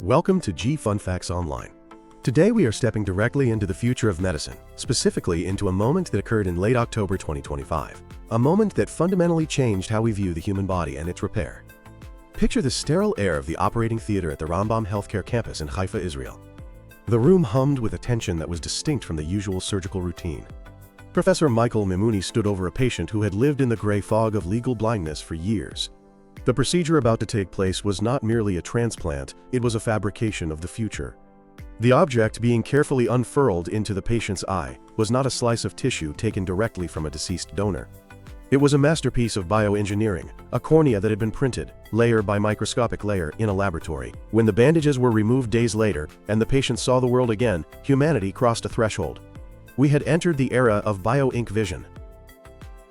Welcome to G Fun Facts Online. Today we are stepping directly into the future of medicine, specifically into a moment that occurred in late October 2025. A moment that fundamentally changed how we view the human body and its repair. Picture the sterile air of the operating theater at the Rambam Healthcare Campus in Haifa, Israel. The room hummed with a tension that was distinct from the usual surgical routine. Professor Michael Mimouni stood over a patient who had lived in the gray fog of legal blindness for years. The procedure about to take place was not merely a transplant, it was a fabrication of the future. The object being carefully unfurled into the patient's eye was not a slice of tissue taken directly from a deceased donor. It was a masterpiece of bioengineering, a cornea that had been printed, layer by microscopic layer, in a laboratory. When the bandages were removed days later and the patient saw the world again, humanity crossed a threshold. We had entered the era of bio-ink vision.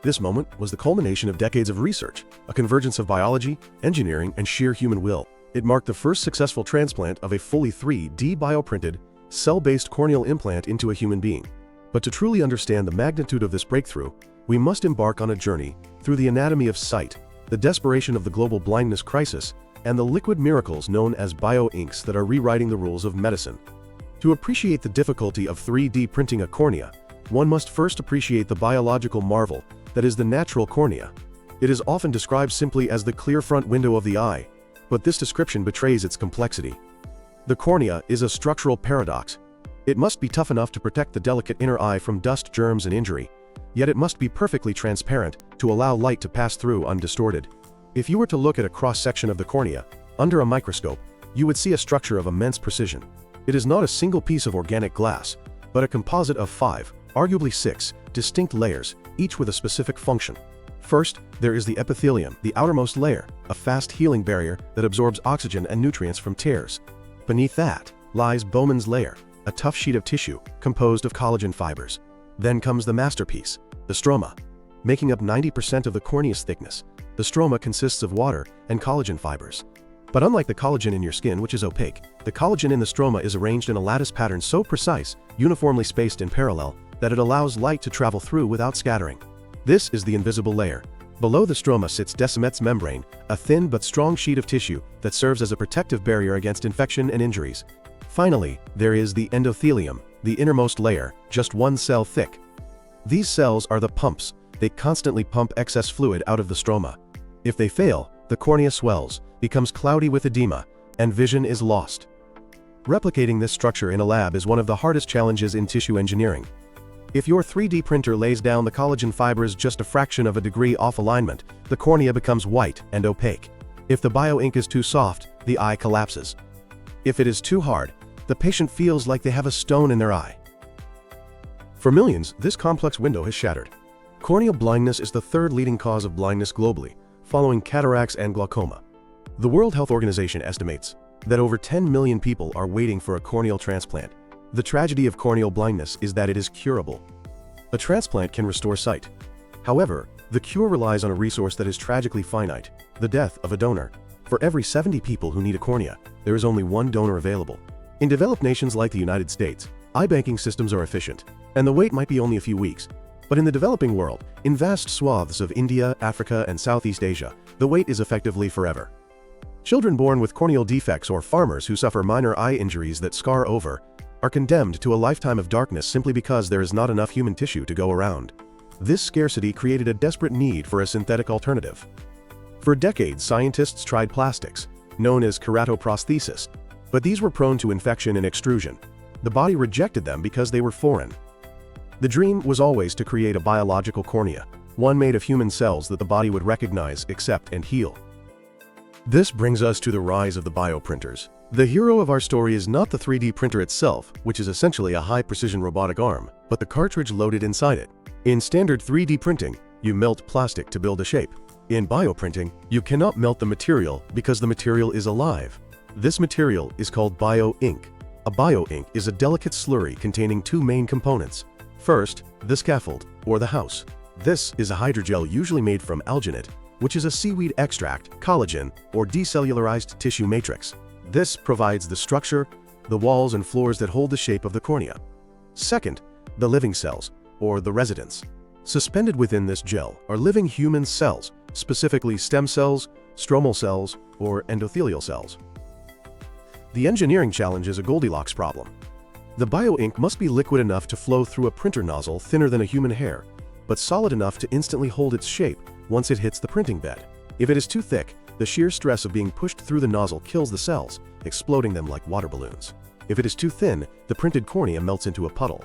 This moment was the culmination of decades of research, a convergence of biology, engineering, and sheer human will. It marked the first successful transplant of a fully 3D bioprinted, cell-based corneal implant into a human being. But to truly understand the magnitude of this breakthrough, we must embark on a journey through the anatomy of sight, the desperation of the global blindness crisis, and the liquid miracles known as bio-inks that are rewriting the rules of medicine. To appreciate the difficulty of 3D printing a cornea, one must first appreciate the biological marvel that is the natural cornea. It is often described simply as the clear front window of the eye, but this description betrays its complexity. The cornea is a structural paradox. It must be tough enough to protect the delicate inner eye from dust, germs, and injury, yet it must be perfectly transparent to allow light to pass through undistorted. If you were to look at a cross-section of the cornea, under a microscope, you would see a structure of immense precision. It is not a single piece of organic glass, but a composite of 5, arguably 6, distinct layers, each with a specific function. First, there is the epithelium, the outermost layer, a fast healing barrier that absorbs oxygen and nutrients from tears. Beneath that lies Bowman's layer, a tough sheet of tissue composed of collagen fibers. Then comes the masterpiece, the stroma. Making up 90% of the cornea's thickness, the stroma consists of water and collagen fibers. But unlike the collagen in your skin, which is opaque, the collagen in the stroma is arranged in a lattice pattern so precise, uniformly spaced in parallel, that it allows light to travel through without scattering. This is the invisible layer. Below the stroma sits Descemet's membrane, a thin but strong sheet of tissue that serves as a protective barrier against infection and injuries. Finally, there is the endothelium, the innermost layer, just 1 cell thick. These cells are the pumps. They constantly pump excess fluid out of the stroma. If they fail, the cornea swells, becomes cloudy with edema, and vision is lost. Replicating this structure in a lab is one of the hardest challenges in tissue engineering. If your 3D printer lays down the collagen fibers just a fraction of a degree off alignment, the cornea becomes white and opaque. If the bio-ink is too soft, the eye collapses. If it is too hard, the patient feels like they have a stone in their eye. For millions, this complex window has shattered. Corneal blindness is the third leading cause of blindness globally, following cataracts and glaucoma. The World Health Organization estimates that over 10 million people are waiting for a corneal transplant. The tragedy of corneal blindness is that it is curable. A transplant can restore sight. However, the cure relies on a resource that is tragically finite, the death of a donor. For every 70 people who need a cornea, there is only 1 donor available. In developed nations like the United States, eye banking systems are efficient, and the wait might be only a few weeks. But in the developing world, in vast swaths of India, Africa, and Southeast Asia, the wait is effectively forever. Children born with corneal defects or farmers who suffer minor eye injuries that scar over are condemned to a lifetime of darkness simply because there is not enough human tissue to go around. This scarcity created a desperate need for a synthetic alternative. For decades, scientists tried plastics, known as keratoprosthesis, but these were prone to infection and extrusion. The body rejected them because they were foreign. The dream was always to create a biological cornea, one made of human cells that the body would recognize, accept, and heal. This brings us to the rise of the bioprinters. The hero of our story is not the 3D printer itself, which is essentially a high-precision robotic arm, but the cartridge loaded inside it. In standard 3D printing, you melt plastic to build a shape. In bioprinting, you cannot melt the material because the material is alive. This material is called bio-ink. A bio-ink is a delicate slurry containing 2 main components. First, the scaffold, or the house. This is a hydrogel usually made from alginate, which is a seaweed extract, collagen, or decellularized tissue matrix. This provides the structure, the walls and floors that hold the shape of the cornea. Second, the living cells, or the residents. Suspended within this gel are living human cells, specifically stem cells, stromal cells, or endothelial cells. The engineering challenge is a Goldilocks problem. The bio-ink must be liquid enough to flow through a printer nozzle thinner than a human hair, but solid enough to instantly hold its shape once it hits the printing bed. If it is too thick, the sheer stress of being pushed through the nozzle kills the cells, exploding them like water balloons. If it is too thin, the printed cornea melts into a puddle.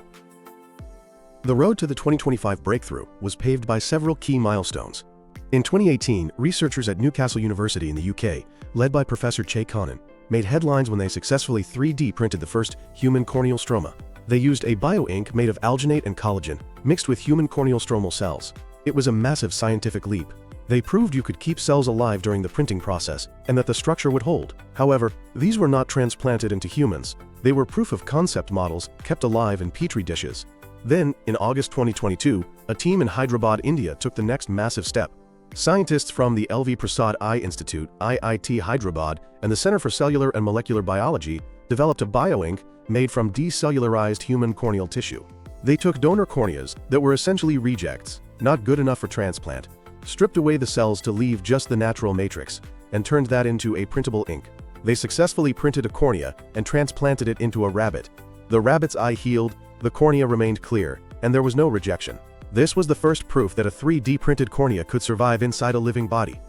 The road to the 2025 breakthrough was paved by several key milestones. In 2018, researchers at Newcastle University in the UK, led by Professor Che Conan, made headlines when they successfully 3D printed the first human corneal stroma. They used a bio-ink made of alginate and collagen, mixed with human corneal stromal cells. It was a massive scientific leap. They proved you could keep cells alive during the printing process, and that the structure would hold. However, these were not transplanted into humans. They were proof of concept models kept alive in petri dishes. Then, in August 2022, a team in Hyderabad, India took the next massive step. Scientists from the LV Prasad Eye Institute, IIT Hyderabad, and the Center for Cellular and Molecular Biology developed a bio-ink made from decellularized human corneal tissue. They took donor corneas that were essentially rejects, not good enough for transplant, stripped away the cells to leave just the natural matrix, and turned that into a printable ink. They successfully printed a cornea and transplanted it into a rabbit. The rabbit's eye healed, the cornea remained clear, and there was no rejection. This was the first proof that a 3D printed cornea could survive inside a living body.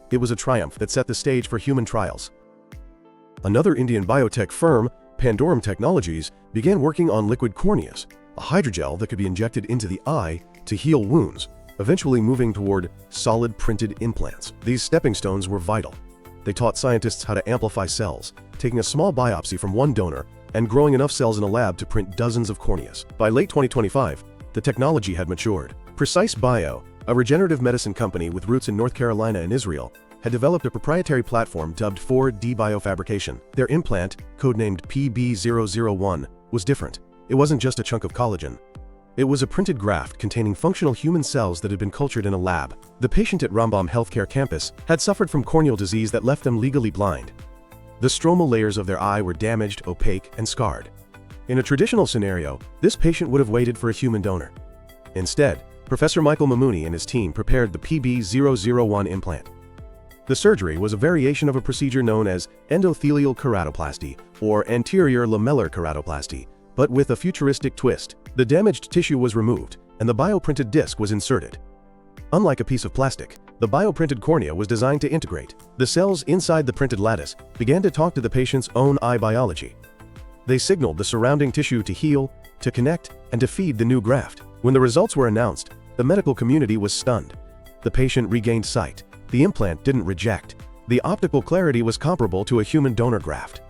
It was a triumph that set the stage for human trials. Another Indian biotech firm, Pandorum Technologies, began working on liquid corneas, a hydrogel that could be injected into the eye to heal wounds, eventually moving toward solid printed implants. These stepping stones were vital. They taught scientists how to amplify cells, taking a small biopsy from one donor and growing enough cells in a lab to print dozens of corneas. By late 2025, the technology had matured. Precise Bio, a regenerative medicine company with roots in North Carolina and Israel, had developed a proprietary platform dubbed 4D biofabrication. Their implant, codenamed PB001, was different. It wasn't just a chunk of collagen. It was a printed graft containing functional human cells that had been cultured in a lab. The patient at Rambam Healthcare campus had suffered from corneal disease that left them legally blind. The stromal layers of their eye were damaged, opaque, and scarred. In a traditional scenario, this patient would have waited for a human donor. Instead, Professor Michael Mamouni and his team prepared the PB001 implant. The surgery was a variation of a procedure known as endothelial keratoplasty or anterior lamellar keratoplasty, but with a futuristic twist. The damaged tissue was removed, and the bioprinted disc was inserted. Unlike a piece of plastic, the bioprinted cornea was designed to integrate. The cells inside the printed lattice began to talk to the patient's own eye biology. They signaled the surrounding tissue to heal, to connect, and to feed the new graft. When the results were announced, the medical community was stunned. The patient regained sight. The implant didn't reject. The optical clarity was comparable to a human donor graft.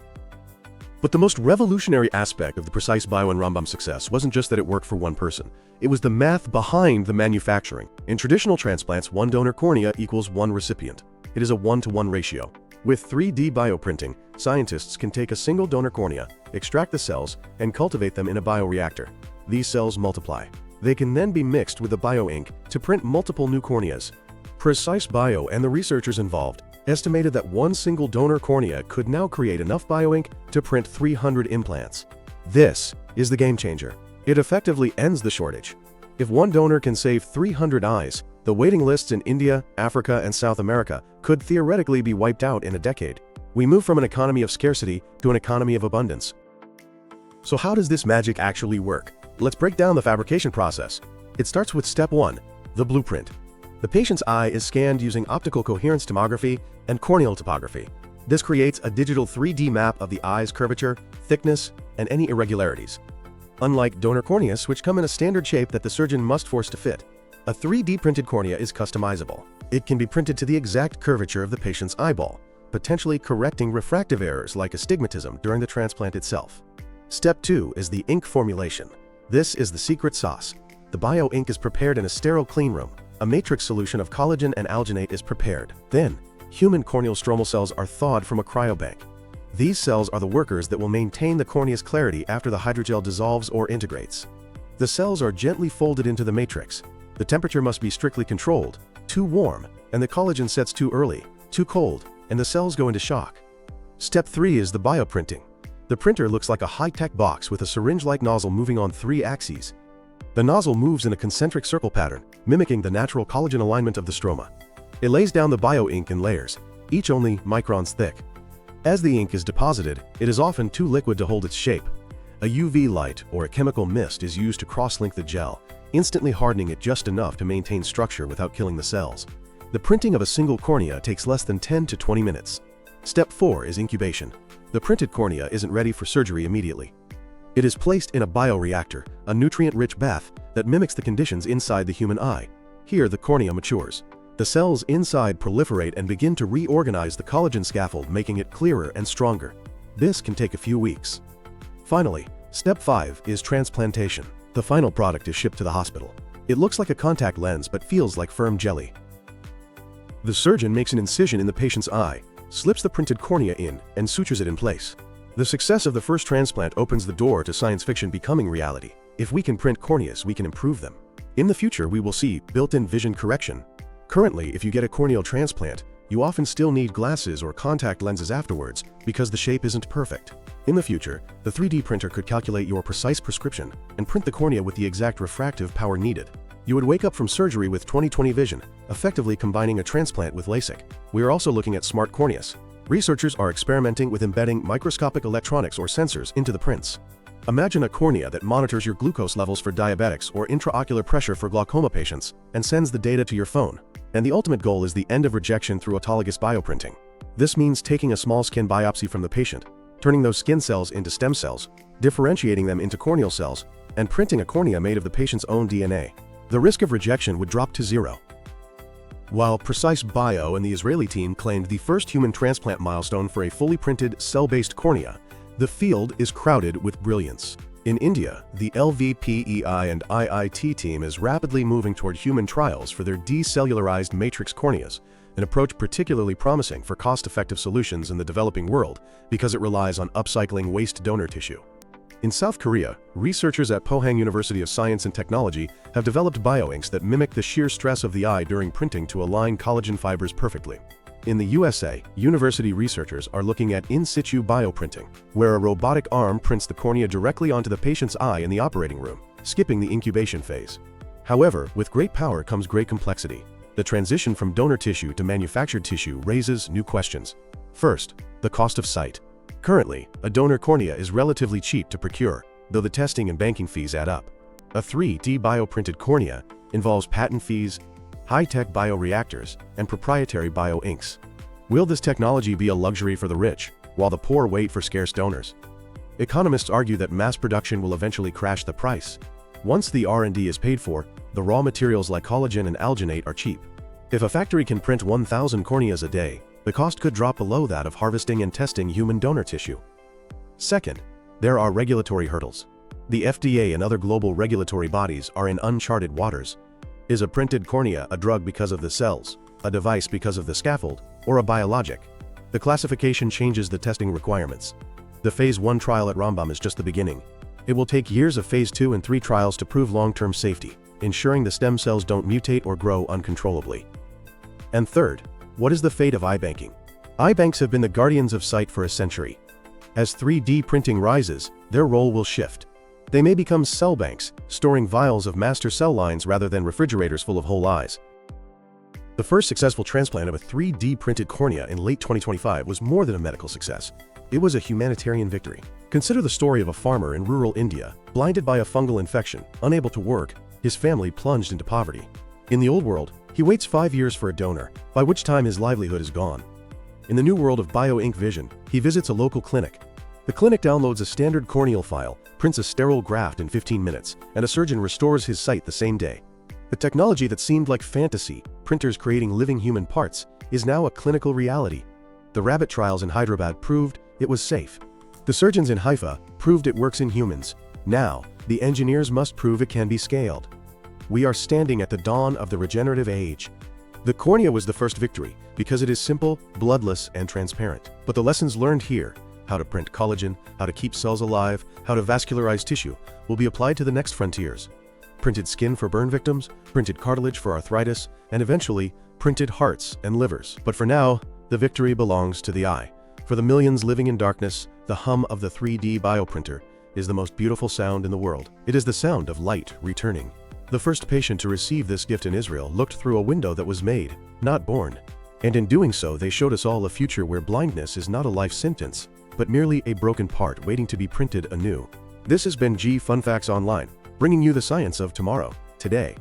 But the most revolutionary aspect of the Precise Bio and Rambam success wasn't just that it worked for one person. It was the math behind the manufacturing. In traditional transplants, one donor cornea equals one recipient. It is a 1-to-1 ratio. With 3D bioprinting, scientists can take a single donor cornea, extract the cells, and cultivate them in a bioreactor. These cells multiply. They can then be mixed with the bio-ink to print multiple new corneas. Precise Bio and the researchers involved estimated that one single donor cornea could now create enough bio-ink to print 300 implants. This is the game changer. It effectively ends the shortage. If one donor can save 300 eyes, the waiting lists in India, Africa, and South America could theoretically be wiped out in a decade. We move from an economy of scarcity to an economy of abundance. So how does this magic actually work? Let's break down the fabrication process. It starts with step 1, the blueprint. The patient's eye is scanned using optical coherence tomography and corneal topography. This creates a digital 3D map of the eye's curvature, thickness, and any irregularities. Unlike donor corneas, which come in a standard shape that the surgeon must force to fit, a 3D printed cornea is customizable. It can be printed to the exact curvature of the patient's eyeball, potentially correcting refractive errors like astigmatism during the transplant itself. Step 2 is the ink formulation. This is the secret sauce. The bio-ink is prepared in a sterile clean room. A matrix solution of collagen and alginate is prepared. Then, human corneal stromal cells are thawed from a cryobank. These cells are the workers that will maintain the cornea's clarity after the hydrogel dissolves or integrates. The cells are gently folded into the matrix. The temperature must be strictly controlled. Too warm, and the collagen sets too early. Too cold, and the cells go into shock. Step 3 is the bioprinting. The printer looks like a high-tech box with a syringe-like nozzle moving on 3 axes. The nozzle moves in a concentric circle pattern, mimicking the natural collagen alignment of the stroma. It lays down the bio-ink in layers, each only microns thick. As the ink is deposited, it is often too liquid to hold its shape. A UV light or a chemical mist is used to cross-link the gel, instantly hardening it just enough to maintain structure without killing the cells. The printing of a single cornea takes less than 10 to 20 minutes. Step 4 is incubation. The printed cornea isn't ready for surgery immediately. It is placed in a bioreactor, a nutrient-rich bath that mimics the conditions inside the human eye. Here, the cornea matures. The cells inside proliferate and begin to reorganize the collagen scaffold, making it clearer and stronger. This can take a few weeks. Finally, step 5 is transplantation. The final product is shipped to the hospital. It looks like a contact lens but feels like firm jelly. The surgeon makes an incision in the patient's eye, slips the printed cornea in, and sutures it in place. The success of the first transplant opens the door to science fiction becoming reality. If we can print corneas, we can improve them. In the future, we will see built-in vision correction. Currently, if you get a corneal transplant, you often still need glasses or contact lenses afterwards because the shape isn't perfect. In the future, the 3D printer could calculate your precise prescription and print the cornea with the exact refractive power needed. You would wake up from surgery with 20/20 vision, effectively combining a transplant with LASIK. We are also looking at smart corneas. Researchers are experimenting with embedding microscopic electronics or sensors into the prints. Imagine a cornea that monitors your glucose levels for diabetics or intraocular pressure for glaucoma patients and sends the data to your phone. And the ultimate goal is the end of rejection through autologous bioprinting. This means taking a small skin biopsy from the patient, turning those skin cells into stem cells, differentiating them into corneal cells, and printing a cornea made of the patient's own DNA. The risk of rejection would drop to zero. While Precise Bio and the Israeli team claimed the first human transplant milestone for a fully printed cell-based cornea, the field is crowded with brilliance. In India, the LVPEI and IIT team is rapidly moving toward human trials for their decellularized matrix corneas, an approach particularly promising for cost-effective solutions in the developing world because it relies on upcycling waste donor tissue. In South Korea, researchers at Pohang University of Science and Technology have developed bioinks that mimic the shear stress of the eye during printing to align collagen fibers perfectly. In the USA, university researchers are looking at in situ bioprinting, where a robotic arm prints the cornea directly onto the patient's eye in the operating room, skipping the incubation phase. However, with great power comes great complexity. The transition from donor tissue to manufactured tissue raises new questions. First, the cost of sight. Currently, a donor cornea is relatively cheap to procure, though the testing and banking fees add up. A 3D bioprinted cornea involves patent fees, high-tech bioreactors, and proprietary bioinks. Will this technology be a luxury for the rich, while the poor wait for scarce donors? Economists argue that mass production will eventually crash the price. Once the R&D is paid for, the raw materials like collagen and alginate are cheap. If a factory can print 1,000 corneas a day, the cost could drop below that of harvesting and testing human donor tissue. Second, there are regulatory hurdles. The FDA and other global regulatory bodies are in uncharted waters. Is a printed cornea a drug because of the cells, a device because of the scaffold, or a biologic? The classification changes the testing requirements. The Phase 1 trial at Rambam is just the beginning. It will take years of Phase 2 and 3 trials to prove long-term safety, ensuring the stem cells don't mutate or grow uncontrollably. And third, what is the fate of eye banking? Eye banks have been the guardians of sight for a century. As 3D printing rises, their role will shift. They may become cell banks, storing vials of master cell lines rather than refrigerators full of whole eyes. The first successful transplant of a 3D printed cornea in late 2025 was more than a medical success. It was a humanitarian victory. Consider the story of a farmer in rural India, blinded by a fungal infection, unable to work, his family plunged into poverty. In the old world, he waits 5 years for a donor, by which time his livelihood is gone. In the new world of bioink vision, he visits a local clinic. The clinic downloads a standard corneal file, prints a sterile graft in 15 minutes, and a surgeon restores his sight the same day. The technology that seemed like fantasy, printers creating living human parts, is now a clinical reality. The rabbit trials in Hyderabad proved it was safe. The surgeons in Haifa proved it works in humans. Now, the engineers must prove it can be scaled. We are standing at the dawn of the regenerative age. The cornea was the first victory because it is simple, bloodless, and transparent. But the lessons learned here, how to print collagen, how to keep cells alive, how to vascularize tissue, will be applied to the next frontiers. Printed skin for burn victims, printed cartilage for arthritis, and eventually, printed hearts and livers. But for now, the victory belongs to the eye. For the millions living in darkness, the hum of the 3D bioprinter is the most beautiful sound in the world. It is the sound of light returning. The first patient to receive this gift in Israel looked through a window that was made, not born. And in doing so, they showed us all a future where blindness is not a life sentence, but merely a broken part waiting to be printed anew. This has been Fun Facts Online, bringing you the science of tomorrow, today.